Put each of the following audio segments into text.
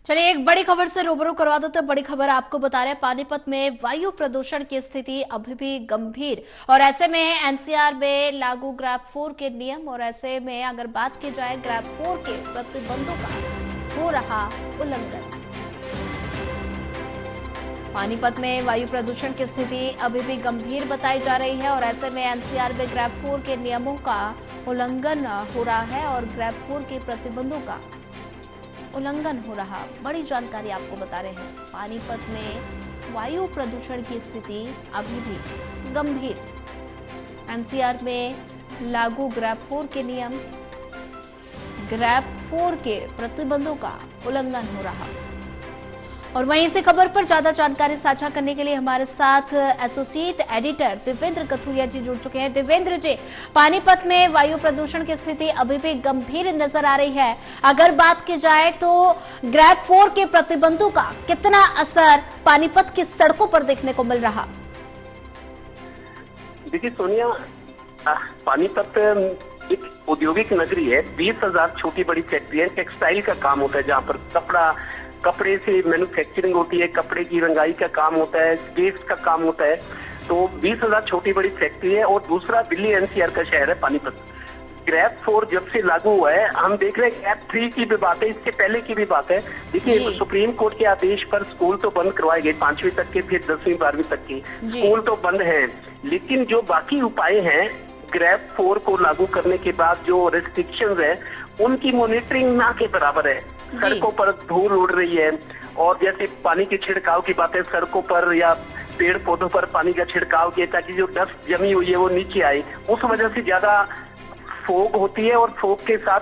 चलिए एक बड़ी खबर से रूबरू करवा देते हैं। बड़ी खबर आपको बता रहे हैं, पानीपत में वायु प्रदूषण की स्थिति अभी भी गंभीर और ऐसे में एनसीआर में लागू ग्रैब 4 के नियम और ऐसे में अगर बात की जाए ग्रैब 4 के प्रतिबंधों का हो रहा उल्लंघन। पानीपत में वायु प्रदूषण की स्थिति अभी भी गंभीर बताई जा रही है और ऐसे में एनसीआर में ग्रैब 4 के नियमों का उल्लंघन हो रहा है और ग्रैब 4 के प्रतिबंधों का उल्लंघन हो रहा। बड़ी जानकारी आपको बता रहे हैं, पानीपत में वायु प्रदूषण की स्थिति अभी भी गंभीर। एनसीआर में लागू ग्रैब 4 के नियम, ग्रैब 4 के प्रतिबंधों का उल्लंघन हो रहा। और वहीं इसी खबर पर ज्यादा जानकारी साझा करने के लिए हमारे साथ एसोसिएट एडिटर देवेंद्र कथुरिया जी जुड़ चुके हैं। देवेंद्र जी, पानीपत में वायु प्रदूषण की स्थिति अभी भी गंभीर नजर आ रही है। अगर बात की जाए तो ग्रैब 4 के प्रतिबंधों का कितना असर पानीपत की सड़कों पर देखने को मिल रहा? देखिए सोनिया, पानीपत एक औद्योगिक नगरी है। 20,000 छोटी बड़ी फैक्ट्री है। टेक्सटाइल का काम होता है, जहाँ पर कपड़े से मैन्युफैक्चरिंग होती है, कपड़े की रंगाई का काम होता है, स्पेस का काम होता है। तो 20,000 छोटी बड़ी फैक्ट्री है। और दूसरा, दिल्ली एनसीआर का शहर है पानीपत। ग्रैब 4 जब से लागू हुआ है, हम देख रहे हैं ग्रैब 3 की भी बात है, इससे पहले की भी बात है। देखिए, सुप्रीम कोर्ट के आदेश पर स्कूल तो बंद करवाए गए 5वीं तक के, फिर 10वीं 12वीं तक के स्कूल तो बंद है, लेकिन जो बाकी उपाय हैं ग्रैब 4 को लागू करने के बाद जो रेस्ट्रिक्शंस है उनकी मॉनिटरिंग ना के बराबर है। सड़कों पर धूल उड़ रही है और जैसे पानी के छिड़काव की बात है, सड़कों पर या पेड़ पौधों पर पानी का छिड़काव किया ताकि जो डस्ट जमी हुई है वो नीचे आए। उस वजह से ज्यादा फोग होती है और फोग के साथ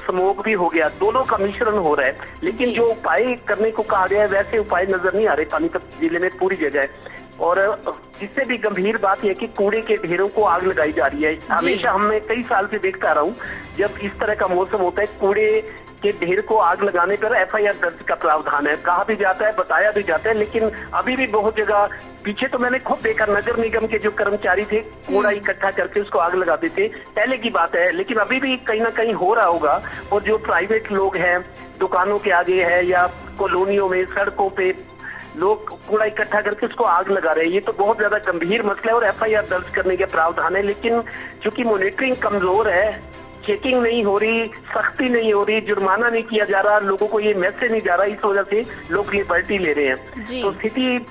स्मोक भी हो गया, दोनों का मिश्रण हो रहा है। लेकिन जो उपाय करने को कहा गया है वैसे उपाय नजर नहीं आ रहे पानीपत जिले में पूरी जगह। और इससे भी गंभीर बात यह कि कूड़े के ढेरों को आग लगाई जा रही है। हमेशा मैं कई साल से देखता रहा हूँ, जब इस तरह का मौसम होता है कूड़े के ढेर को आग लगाने पर एफआईआर दर्ज का प्रावधान है। कहा भी जाता है, बताया भी जाता है, लेकिन अभी भी बहुत जगह पीछे तो मैंने खुद देखा, नगर निगम के जो कर्मचारी थे कूड़ा इकट्ठा करके उसको आग लगाते थे, पहले की बात है। लेकिन अभी भी कहीं ना कहीं हो रहा होगा। और जो प्राइवेट लोग हैं, दुकानों के आगे है या कॉलोनियों में, सड़कों पे लोग कूड़ा इकट्ठा करके उसको आग लगा रहे हैं। ये तो बहुत ज्यादा गंभीर मसला है और एफआईआर दर्ज करने के प्रावधान है। लेकिन चूंकि मॉनिटरिंग कमजोर है, चेकिंग नहीं हो रही, सख्ती नहीं हो रही, जुर्माना नहीं किया जा रहा, लोगों को ये मैसेज नहीं जा रहा, इस वजह से लोग लिबर्टी ले रहे हैं। तो स्थिति,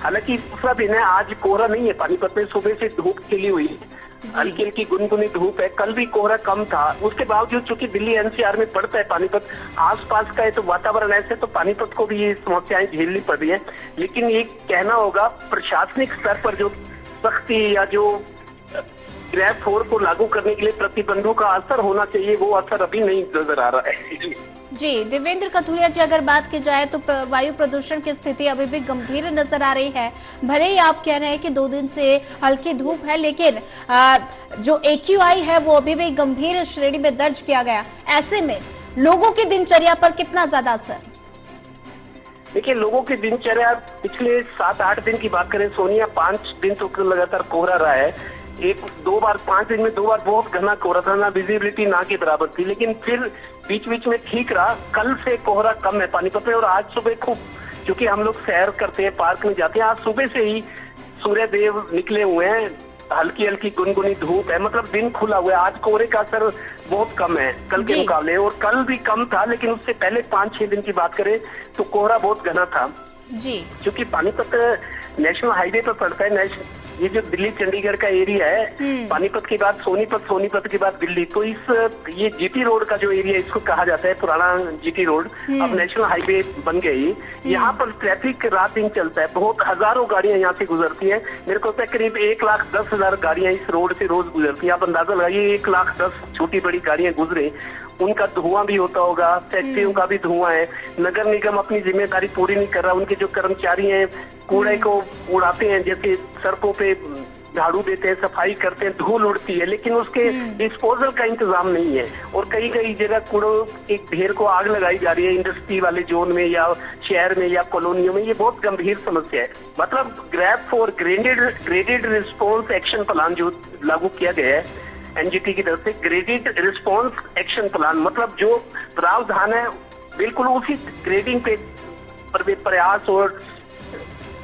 हालांकि दूसरा दिन है, आज कोहरा नहीं है पानीपत में, सुबह से धूप खिली हुई है, हल्की हल्की गुनगुनी धूप है। कल भी कोहरा कम था, उसके बावजूद चूंकि दिल्ली एनसीआर में पड़ता है पानीपत, आसपास का है तो वातावरण ऐसे, तो पानीपत को भी ये समस्याएं झेलनी पड़ रही है। लेकिन ये कहना होगा प्रशासनिक स्तर पर जो सख्ती या जो ग्रैब 4 को लागू करने के लिए प्रतिबंधों का असर होना चाहिए, वो असर अभी नहीं नजर आ रहा है। जी देवेंद्र कथुरिया जी, अगर बात की जाए तो वायु प्रदूषण की स्थिति अभी भी गंभीर नजर आ रही है। भले ही आप कह रहे हैं कि 2 दिन से हल्की धूप है, लेकिन जो AQI है वो अभी भी गंभीर श्रेणी में दर्ज किया गया। ऐसे में लोगों की दिनचर्या पर कितना ज्यादा असर? देखिए, लोगों की दिनचर्या पिछले 7-8 दिन की बात करें सोनिया, 5 दिन तो लगातार कोहरा रहा है। 5 दिन में 2 बार बहुत घना कोहरा था, ना विजिबिलिटी ना के बराबर थी, लेकिन फिर बीच बीच में ठीक रहा। कल से कोहरा कम है पानीपत में और आज सुबह खूब, क्योंकि हम लोग सैर करते हैं, पार्क में जाते हैं, आज सुबह से ही सूर्य देव निकले हुए हैं, हल्की हल्की गुनगुनी धूप है, मतलब दिन खुला हुआ है। आज कोहरे का असर बहुत कम है कल के मुकाबले, और कल भी कम था, लेकिन उससे पहले 5-6 दिन की बात करें तो कोहरा बहुत घना था जी। क्योंकि पानीपत नेशनल हाईवे पर पड़ता है। ये जो दिल्ली चंडीगढ़ का एरिया है, पानीपत के बाद सोनीपत, सोनीपत के बाद दिल्ली, तो ये जीटी रोड का जो एरिया इसको कहा जाता है, पुराना जीटी रोड अब नेशनल हाईवे बन गई। यहाँ पर ट्रैफिक रात दिन चलता है, बहुत हजारों गाड़ियां यहाँ से गुजरती हैं। मेरे को करीब 1,10,000 गाड़ियां इस रोड से रोज गुजरती है। आप अंदाजा लगाइए, 1,10,000 छोटी बड़ी गाड़ियां गुजरे, उनका धुआं भी होता होगा, फैक्ट्रियों का भी धुआं है। नगर निगम अपनी जिम्मेदारी पूरी नहीं कर रहा, उनके जो कर्मचारी हैं कूड़े को उड़ाते हैं, जैसे सड़कों पे झाड़ू देते हैं, सफाई करते हैं, धूल उड़ती है, लेकिन उसके डिस्पोजल का इंतजाम नहीं है। और कई कई जगह कूड़ों एक ढेर को आग लगाई जा रही है, इंडस्ट्री वाले जोन में या शहर में या कॉलोनियों में। ये बहुत गंभीर समस्या है। मतलब grab 4 graded response action plan जो लागू किया गया है एनजीटी की तरफ से, ग्रेडेड रिस्पॉन्स एक्शन प्लान, मतलब जो प्रावधान है बिल्कुल उसी ग्रेडिंग पे प्रयास और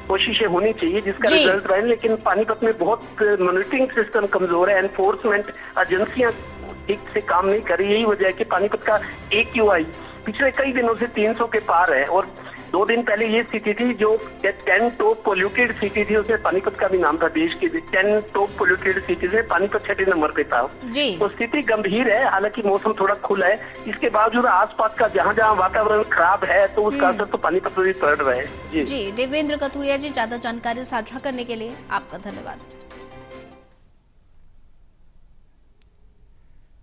कोशिशें होनी चाहिए जिसका जी। रिजल्ट रहे। लेकिन पानीपत में बहुत मॉनिटरिंग सिस्टम कमजोर है, एनफोर्समेंट एजेंसियां ठीक से काम नहीं कर रही। यही वजह है कि पानीपत का AQI पिछले कई दिनों से 300 के पार है। और 2 दिन पहले ये स्थिति थी जो 10 टॉप पोल्यूटेड सिटी थी, उसमें पानीपत का भी नाम था। देश की 10 टॉप पोल्यूटेड सिटी से पानीपत 6 नंबर पे था। जी। तो स्थिति गंभीर है, हालांकि मौसम थोड़ा खुला है। इसके बावजूद आसपास का जहां जहां वातावरण खराब है तो उसका असर तो पानीपत में भी पड़ रहा है। जी, देवेंद्र कथुरिया जी, ज्यादा जानकारी साझा करने के लिए आपका धन्यवाद।